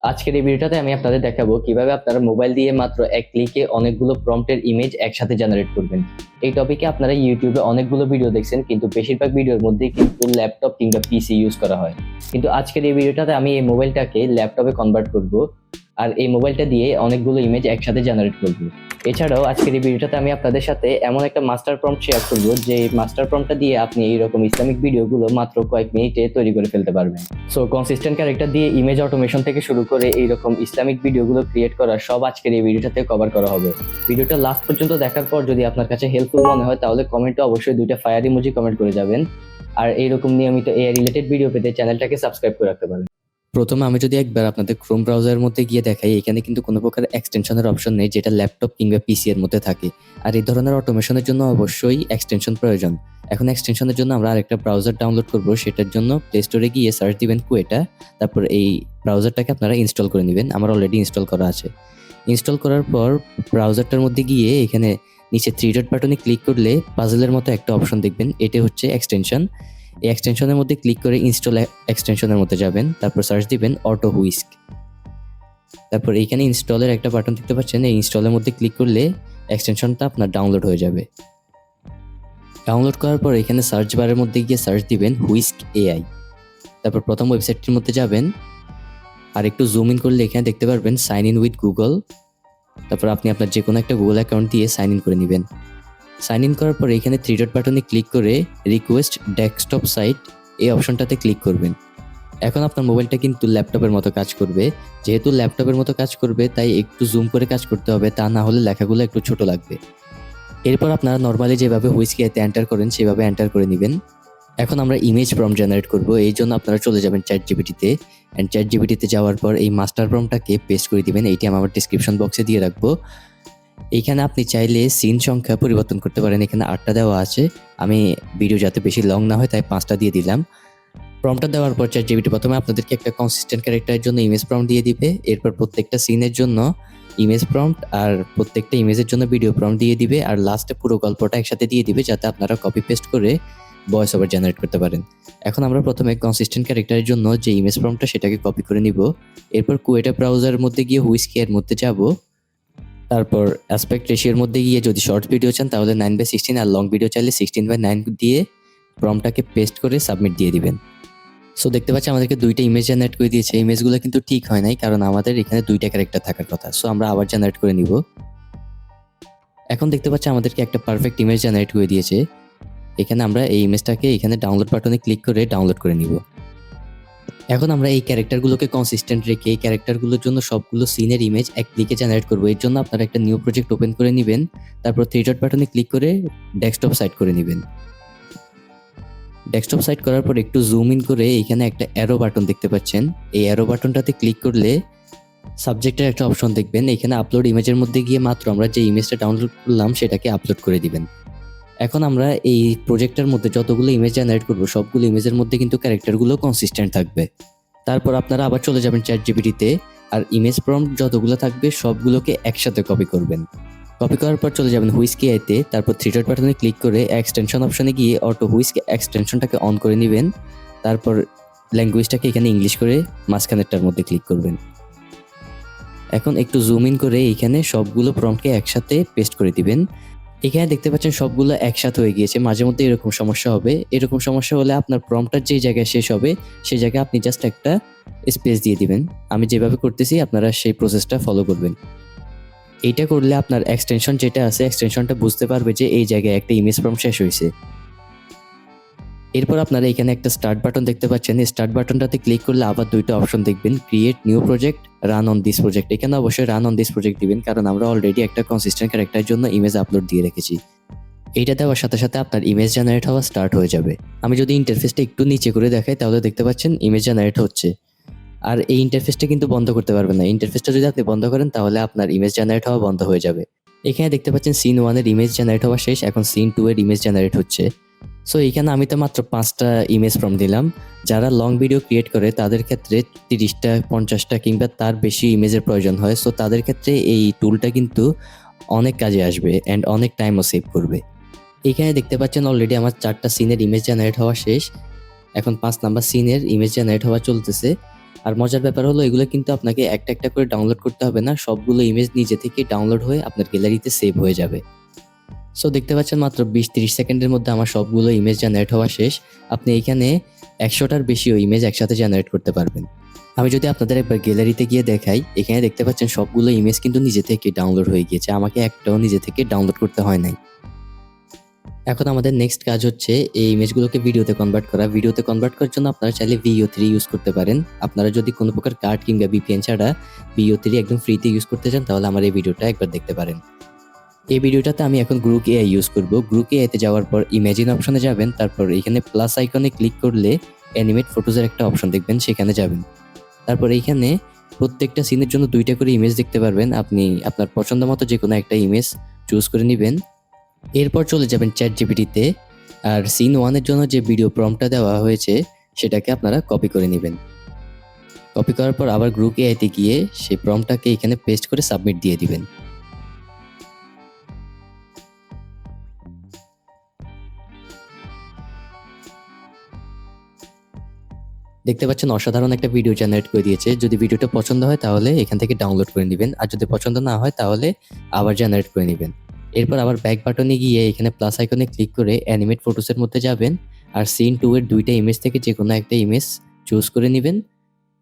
আজকের এই ভিডিওটাতে আমি আপনাদের দেখাবো কিভাবে আপনারা মোবাইল দিয়ে মাত্র এক ক্লিকে অনেকগুলো প্রম্পটের ইমেজ একসাথে জেনারেট করবেন। এই টপিকে আপনারা ইউটিউবে অনেকগুলো ভিডিও দেখছেন, কিন্তু বেশিরভাগ ভিডিওর মধ্যে কিন্তু ল্যাপটপ কিংবা পিসি ইউজ করা হয়। কিন্তু আজকের এই ভিডিওটাতে আমি এই মোবাইলটাকে ল্যাপটপে কনভার্ট করব, আর এই মোবাইলটা দিয়ে অনেকগুলো ইমেজ একসাথে জেনারেট করব। এছাড়াও আজকের এই ভিডিওটাতে আমি আপনাদের সাথে এমন একটা মাস্টার প্রম্পট শেয়ার করব, যে মাস্টার প্রম্পটটা দিয়ে আপনি এইরকম ইসলামিক ভিডিওগুলো মাত্র কয়েক মিনিটে তৈরি করে ফেলতে পারবেন। সো কনসিস্টেন্ট ক্যারেক্টার দিয়ে ইমেজ অটোমেশন থেকে শুরু করে এইরকম ইসলামিক ভিডিওগুলো ক্রিয়েট করা সব আজকের এই ভিডিওটাতে কভার করা হবে। ভিডিওটা লাস্ট পর্যন্ত দেখার পর যদি আপনার কাছে হেল্পফুল মনে হয় তাহলে কমেন্টে অবশ্যই দুইটা ফায়ার ইমোজি কমেন্ট করে যাবেন। আর এইরকম নিয়মিত এআই রিলেটেড ভিডিও পেতে চ্যানেলটাকে সাবস্ক্রাইব করে রাখতে পারেন। প্রথমে আমি যদি একবার আপনাদের ক্রোম ব্রাউজারের মধ্যে গিয়ে দেখাই, এখানে কিন্তু কোনো প্রকার এক্সটেনশনের অপশন নেই যেটা ল্যাপটপ কিংবা পিসি এর মধ্যে থাকে। আর এই ধরনের অটোমেশনের জন্য অবশ্যই এক্সটেনশন প্রয়োজন। এখন এক্সটেনশনের জন্য আমরা আরেকটা ব্রাউজার ডাউনলোড করব। সেটার জন্য প্লে স্টোরে গিয়ে সার্চ দিবেন কুয়েটা, তারপর এই ব্রাউজারটাকে আপনারা ইনস্টল করে নেবেন। আমার অলরেডি ইনস্টল করা আছে। ইনস্টল করার পর ব্রাউজারটার মধ্যে গিয়ে এখানে নিচে থ্রি ডট বাটনে ক্লিক করলে পাজলের মতো একটা অপশন দেখবেন, এটা হচ্ছে এক্সটেনশন। এই এক্সটেনশনের মধ্যে ক্লিক করে ইনস্টল এক্সটেনশনের মধ্যে যাবেন, তারপর সার্চ দিবেন অটো হুইস্ক। তারপর এইখানে ইনস্টলের একটা বাটন দেখতে পাচ্ছেন, এই ইনস্টলের মধ্যে ক্লিক করলে এক্সটেনশনটা আপনার ডাউনলোড হয়ে যাবে। ডাউনলোড করার পর এখানে সার্চ বারের মধ্যে গিয়ে সার্চ দিবেন হুইস্ক এআই। তারপর প্রথম ওয়েবসাইটটির মধ্যে যাবেন, আর একটু জুম ইন করলে এখানে দেখতে পারবেন সাইন ইন উইথ গুগল। তারপর আপনি আপনার যে কোনো একটা গুগল অ্যাকাউন্ট দিয়ে সাইন ইন করে নেবেন। সাইন ইন করার পর এখানে থ্রি ডট বাটনে ক্লিক করে রিকোয়েস্ট ডেস্কটপ সাইট এই অপশনটাতে ক্লিক করবেন। এখন আপনার মোবাইলটা কিন্তু ল্যাপটপের মতো কাজ করবে। যেহেতু ল্যাপটপের মতো কাজ করবে তাই একটু জুম করে কাজ করতে হবে, তা না হলে লেখাগুলো একটু ছোট লাগবে। এরপর আপনারা নর্মালি যেভাবে হুইস্কি এতে এন্টার করেন সেভাবে এন্টার করে নেবেন। এখন আমরা ইমেজ প্রম্পট জেনারেট করব। এই জন্য আপনারা চলে যাবেন চ্যাট জিপিটিতে, অ্যান্ড চ্যাট জিপিটিতে যাওয়ার পর এই মাস্টার প্রম্পটটাকে পেস্ট করে দিবেন। এইটি আমি আমার ডিসক্রিপশন বক্সে দিয়ে রাখবো। এইখানে আপনি চাইলে সিন সংখ্যা পরিবর্তন করতে পারেন। এখানে 8টা দেওয়া আছে, আমি ভিডিও যাতে বেশি লং না হয় তাই 5টা দিয়ে দিলাম। প্রম্পটটা দেওয়ার পর চ্যাট জিপিটি প্রথমে আপনাদেরকে একটা কনসিস্টেন্ট ক্যারেক্টারের জন্য ইমেজ প্রম্পট দিয়ে দিবে। এরপর প্রত্যেকটা সিনের জন্য ইমেজ প্রম্পট, আর প্রত্যেকটা ইমেজের জন্য ভিডিও প্রম্পট দিয়ে দিবে, আর লাস্টে পুরো গল্পটা একসাথে দিয়ে দিবে যাতে আপনারা কপি পেস্ট করে ভয়েস ওভার জেনারেট করতে পারেন। এখন আমরা প্রথমে কনসিস্টেন্ট ক্যারেক্টারের জন্য যে ইমেজ প্রম্পটটা সেটাকে কপি করে নিব। এরপর কুয়েটা ব্রাউজারের মধ্যে গিয়ে হুইস্কি এর মধ্যে যাব। তারপর অ্যাসপেক্ট রেশিওর মধ্যে গিয়ে যদি শর্ট ভিডিও চান তাহলে 9/16, আর লং ভিডিও চাইলে 16/9 দিয়ে প্রম্পটটাকে পেস্ট করে সাবমিট দিয়ে দিবেন। সো দেখতে পাচ্ছি আমাদেরকে দুইটা ইমেজ জেনারেট করে দিয়েছে। ইমেজগুলো কিন্তু ঠিক হয় নাই, কারণ আমাদের এখানে দুইটা ক্যারেক্টার থাকার কথা। সো আমরা আবার জেনারেট করে নিব। এখন দেখতে পাচ্ছি আমাদেরকে একটা পারফেক্ট ইমেজ জেনারেট করে দিয়েছে। এখানে আমরা এই ইমেজটাকে এখানে ডাউনলোড বাটনে ক্লিক করে ডাউনলোড করে নিব। এখন আমরা এই ক্যারেক্টারগুলোকে কনসিস্টেন্ট রেখে এই ক্যারেক্টারগুলোর জন্য সবগুলো সিনের ইমেজ এক ক্লিকে জেনারেট করব। এর জন্য আপনারা একটা নিউ প্রজেক্ট ওপেন করে নেবেন, তারপর থ্রি ডট বাটনে ক্লিক করে ডেস্কটপ সাইট করে নেবেন। ডেস্কটপ সাইট করার পর একটু জুম ইন করে এখানে একটা অ্যারো বাটন দেখতে পাচ্ছেন। এই অ্যারো বাটনটাতে ক্লিক করলে সাবজেক্টের একটা অপশন দেখবেন। এখানে আপলোড ইমেজের মধ্যে গিয়ে মাত্র আমরা যে ইমেজটা ডাউনলোড করলাম সেটাকে আপলোড করে দিবেন। এখন আমরা এই প্রজেক্টের মধ্যে যতগুলো ইমেজ জেনারেট করব সবগুলো ইমেজের মধ্যে কিন্তু ক্যারেক্টারগুলো কনসিস্টেন্ট থাকবে। তারপর আপনারা আবার চলে যাবেন চ্যাট জিপিটিতে, আর ইমেজ প্রম্পট যতগুলো থাকবে সবগুলোকে একসাথে কপি করবেন। কপি করার পর চলে যাবেন হুইস্কি আইতে, তারপর থ্রি ডট বাটনে ক্লিক করে এক্সটেনশন অপশনে গিয়ে অটো হুইস্কি এক্সটেনশনটাকে অন করে নেবেন। তারপর ল্যাঙ্গুয়েজটাকে এখানে ইংলিশ করে মাঝখানেরটার মধ্যে ক্লিক করবেন। এখন একটু জুম ইন করে এইখানে সবগুলো প্রম্পটকে একসাথে পেস্ট করে দিবেন। এখানে দেখতে পাচ্ছেন সবগুলো একসাথে হয়ে গিয়েছে। মাঝে মধ্যে এরকম সমস্যা হবে। এরকম সমস্যা হলে আপনার প্রম্পটটা যে জায়গায় শেষ হবে সেই জায়গায় আপনি জাস্ট একটা স্পেস দিয়ে দিবেন। আমি যেভাবে করতেছি আপনারা সেই প্রসেসটা ফলো করবেন। এইটা করলে আপনার এক্সটেনশন যেটা আছে এক্সটেনশনটা বুঝতে পারবে যে এই জায়গায় একটা ইমেজ প্রম্পট শেষ হয়েছে। এরপর আপনারা এখানে একটা স্টার্ট বাটন দেখতে পাচ্ছেন। এই স্টার্ট বাটনটাতে ক্লিক করলে আবার দুইটা অপশন দেখবেন, create new project, run on this project. এখানে অবশ্যই রান অন দিস প্রজেক্ট দিবেন, কারণ আমরা অলরেডি একটা কনসিস্টেন্ট ক্যারেক্টারের জন্য ইমেজ আপলোড দিয়ে রেখেছি। এইটা দেওয়ার সাথে সাথে আপনার ইমেজ জেনারেট হওয়া স্টার্ট হয়ে যাবে। আমি যদি ইন্টারফেসটা একটু নিচে করে দেখাই তাহলে দেখতে পাচ্ছেন ইমেজ জেনারেট হচ্ছে। আর এই ইন্টারফেসটা কিন্তু বন্ধ করতে পারবেন না। ইন্টারফেসটা যদি আপনি বন্ধ করেন তাহলে আপনার ইমেজ জেনারেট হওয়া বন্ধ হয়ে যাবে। এখানে দেখতে পাচ্ছেন সিন 1 এর ইমেজ জেনারেট হওয়া শেষ, এখন সিন 2 এর ইমেজ জেনারেট হচ্ছে। সো এখানে আমি তো মাত্র 5টা ইমেজ প্রম্পট দিলাম। যারা লং ভিডিও ক্রিয়েট করে তাদের ক্ষেত্রে 30টা 50টা কিংবা তার বেশি ইমেজের প্রয়োজন হয়। সো তাদের ক্ষেত্রে এই টুলটা কিন্তু অনেক কাজে আসবে অ্যান্ড অনেক টাইমও সেভ করবে। এখানে দেখতে পাচ্ছেন অলরেডি আমার 4টা সিনের ইমেজ জেনারেট হওয়া শেষ। এখন 5 নাম্বার সিনের ইমেজ জেনারেট হওয়া চলতেছে। আর মজার ব্যাপার হলো এগুলো কিন্তু আপনাকে একটা একটা করে ডাউনলোড করতে হবে না, সবগুলো ইমেজ নিজে থেকে ডাউনলোড হয়ে আপনার গ্যালারিতে সেভ হয়ে যাবে। সো দেখতে পাচ্ছেন মাত্র 20-30 সেকেন্ডের মধ্যে আমার সবগুলো ইমেজ জেনারেট হওয়া শেষ। আপনি এখানে 100টার বেশিও ইমেজ একসাথে জেনারেট করতে পারবেন। আমি যদি আপনাদের একবার গ্যালারিতে গিয়ে দেখাই, এখানে দেখতে পাচ্ছেন সবগুলো ইমেজ কিন্তু নিজে থেকে ডাউনলোড হয়ে গিয়েছে, আমাকে একটাও নিজে থেকে ডাউনলোড করতে হয় নাই। এখন আমাদের নেক্সট কাজ হচ্ছে এই ইমেজগুলোকে ভিডিওতে কনভার্ট করা। ভিডিওতে কনভার্ট করার জন্য আপনারা চাইলে VO3 ইউজ করতে পারেন। আপনারা যদি কোনো প্রকার কার্ড কিংবা VPN ছাড়া VO3 একদম ফ্রিতে ইউজ করতে চান তাহলে আমার এই ভিডিওটা একবার দেখতে পারেন। এই ভিডিওটাতে আমি এখন গ্রুক AI ইউজ করব। গ্রুক AI তে যাওয়ার পর ইমেজিন অপশনে যাবেন, তারপর এখানে প্লাস আইকনে ক্লিক করলে অ্যানিমেট ফটোজের একটা অপশন দেখবেন, সেখানে যাবেন। তারপর এইখানে প্রত্যেকটা সিনের জন্য 2টা করে ইমেজ দেখতে পারবেন। আপনি আপনার পছন্দ মতো যে কোনো একটা ইমেজ চুজ করে নেবেন। এরপর চলে যাবেন ChatGPT-তে, আর সিন 1 এর জন্য যে ভিডিও প্রম্পটটা দেওয়া হয়েছে সেটাকে আপনারা কপি করে নেবেন। কপি করার পর আবার গ্রুক AI-তে গিয়ে সেই প্রম্পটটাকে এখানে পেস্ট করে সাবমিট দিয়ে দিবেন। দেখতে পাচ্ছেন অসাধারণ একটা ভিডিও জেনারেট করে দিয়েছে। যদি ভিডিওটা পছন্দ হয় তাহলে এখান থেকে ডাউনলোড করে নেবেন, আর যদি পছন্দ না হয় তাহলে আবার জেনারেট করে নেবেন। এরপর আবার ব্যাক বাটনে গিয়ে এখানে প্লাস আইকনে ক্লিক করে অ্যানিমেট ফটোসের মধ্যে যাবেন, আর সিন 2 এর 2টা ইমেজ থেকে যে কোনো একটা ইমেজ চুজ করে নেবেন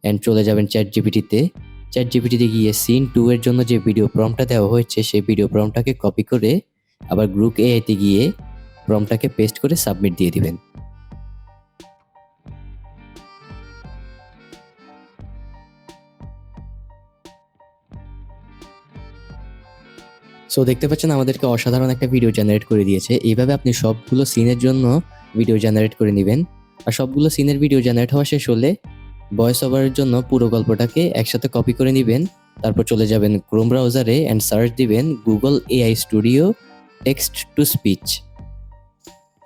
অ্যান্ড চলে যাবেন ChatGPT-তে। ChatGPT-তে গিয়ে সিন 2 এর জন্য যে ভিডিও প্রম্পটটা দেওয়া হয়েছে সেই ভিডিও প্রম্পটটাকে কপি করে আবার গ্রুক AI-তে গিয়ে প্রম্পটটাকে পেস্ট করে সাবমিট দিয়ে দিবেন। সো দেখতে পাচ্ছেন আমাদেরকে অসাধারণ একটা ভিডিও জেনারেট করে দিয়েছে। এইভাবে আপনি সবগুলো সিনের জন্য ভিডিও জেনারেট করে নেবেন। আর সবগুলো সিনের ভিডিও জেনারেট হওয়া শেষ হলে ভয়েস ওভারের জন্য পুরো গল্পটাকে একসাথে কপি করে নেবেন। তারপর চলে যাবেন ক্রোম ব্রাউজারে অ্যান্ড সার্চ দিবেন Google AI Studio text to speech.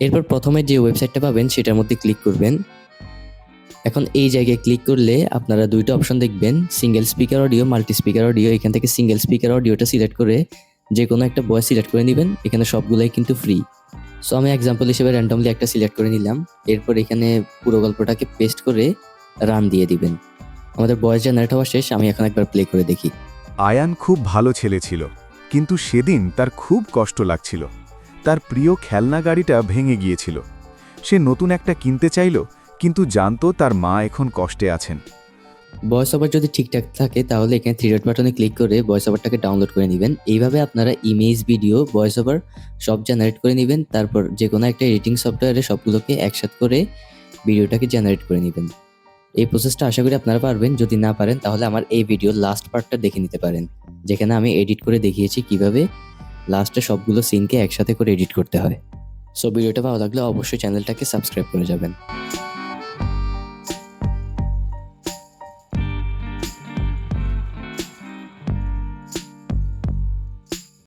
এরপর প্রথমে যে ওয়েবসাইটটা পাবেন সেটার মধ্যে ক্লিক করবেন। এখন এই জায়গায় ক্লিক করলে আপনারা 2টা অপশন দেখবেন, single speaker audio, multi speaker audio. এখান থেকে সিঙ্গেল স্পিকার অডিওটা সিলেক্ট করে যে কোনো একটা ভয়েস সিলেক্ট করে নেবেন। এখানে সবগুলাই কিন্তু ফ্রি। সো আমি এক্সাম্পল হিসেবে র্যান্ডমলি একটা সিলেক্ট করে নিলাম। এরপর এখানে পুরো গল্পটাকে পেস্ট করে রান দিয়ে দিবেন। আমাদের ভয়েস জেনারেট হওয়া শেষ। আমি এখন একবার প্লে করে দেখি। আয়ান খুব ভালো ছেলে ছিল, কিন্তু সেদিন তার খুব কষ্ট লাগছিল। তার প্রিয় খেলনা গাড়িটা ভেঙে গিয়েছিল। সে নতুন একটা কিনতে চাইল, কিন্তু জানতো তার মা এখন কষ্টে আছেন। ভয়েস ওভার যদি ঠিকঠাক থাকে তাহলে এখানে 3 ডট বাটনে ক্লিক করে ভয়েস ওভারটাকে ডাউনলোড করে নেবেন। এইভাবে আপনারা ইমেজ, ভিডিও, ভয়েস ওভার সব জেনারেট করে নেবেন। তারপর যে কোনো একটা এডিটিং সফটওয়্যারে সবগুলোকে একসাথে করে ভিডিওটাকে জেনারেট করে নেবেন। এই প্রসেসটা আশা করি আপনারা পারবেন। যদি না পারেন তাহলে আমার এই ভিডিওর লাস্ট পার্টটা দেখে নিতে পারেন, যেখানে আমি এডিট করে দেখিয়েছি কিভাবে লাস্টে সবগুলো সিনকে একসাথে করে এডিট করতে হয়। সো ভিডিওটা ভালো লাগলে অবশ্যই চ্যানেলটাকে সাবস্ক্রাইব করে যাবেন।